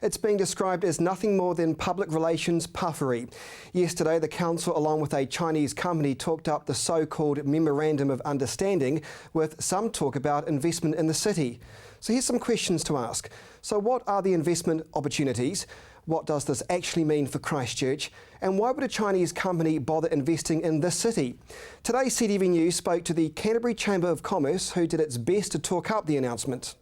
It's being described as nothing more than public relations puffery. Yesterday, the council, along with a Chinese company, talked up the so-called Memorandum of Understanding, with some talk about investment in the city. So here's some questions to ask. So what are the investment opportunities? What does this actually mean for Christchurch? And why would a Chinese company bother investing in this city? Today, CTV News spoke to the Canterbury Chamber of Commerce, who did its best to talk up the announcement.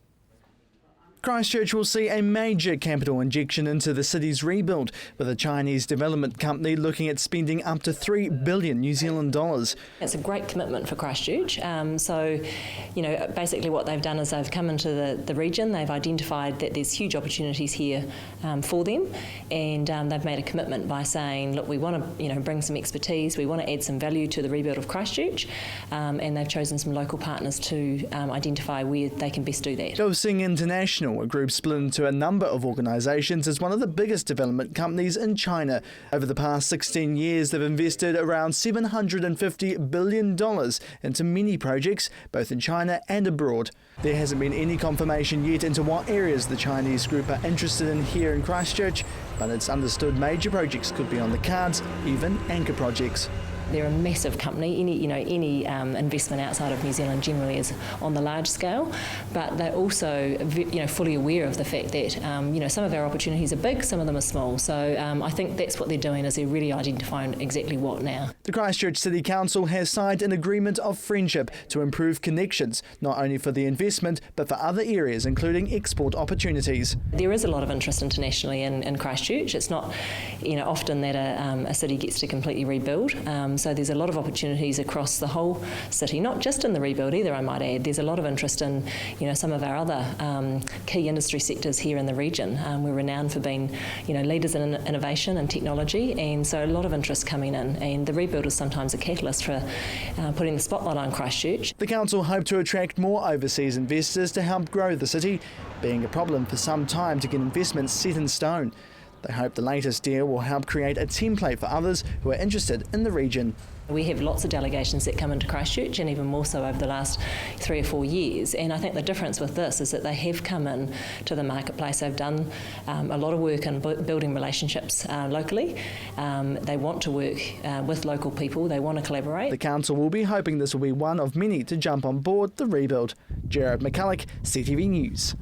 Christchurch will see a major capital injection into the city's rebuild, with a Chinese development company looking at spending up to $3 billion New Zealand dollars. It's a great commitment for Christchurch. Basically what they've done is they've come into the region, they've identified that there's huge opportunities here for them, and they've made a commitment by saying, look, we want to bring some expertise, we want to add some value to the rebuild of Christchurch, and they've chosen some local partners to identify where they can best do that. Sing International, a group split into a number of organisations, is one of the biggest development companies in China. Over the past 16 years, they've invested around $750 billion into many projects, both in China and abroad. There hasn't been any confirmation yet into what areas the Chinese group are interested in here in Christchurch, but it's understood major projects could be on the cards, even anchor projects. They're a massive company. Any investment outside of New Zealand generally is on the large scale, but they're also fully aware of the fact that some of our opportunities are big, some of them are small. So I think that's what they're doing, is they're really identifying exactly what now. The Christchurch City Council has signed an agreement of friendship to improve connections, not only for the investment but for other areas, including export opportunities. There is a lot of interest internationally in Christchurch. It's not often that a city gets to completely rebuild. So there's a lot of opportunities across the whole city, not just in the rebuild either, I might add. There's a lot of interest in some of our other key industry sectors here in the region. We're renowned for being leaders in innovation and technology, and so a lot of interest coming in, and the rebuild is sometimes a catalyst for putting the spotlight on Christchurch. The council hope to attract more overseas investors to help grow the city, being a problem for some time to get investments set in stone. They hope the latest deal will help create a template for others who are interested in the region. We have lots of delegations that come into Christchurch, and even more so over the last 3 or 4 years. And I think the difference with this is that they have come in to the marketplace. They've done a lot of work in building relationships locally. They want to work with local people. They want to collaborate. The council will be hoping this will be one of many to jump on board the rebuild. Jared McCulloch, CTV News.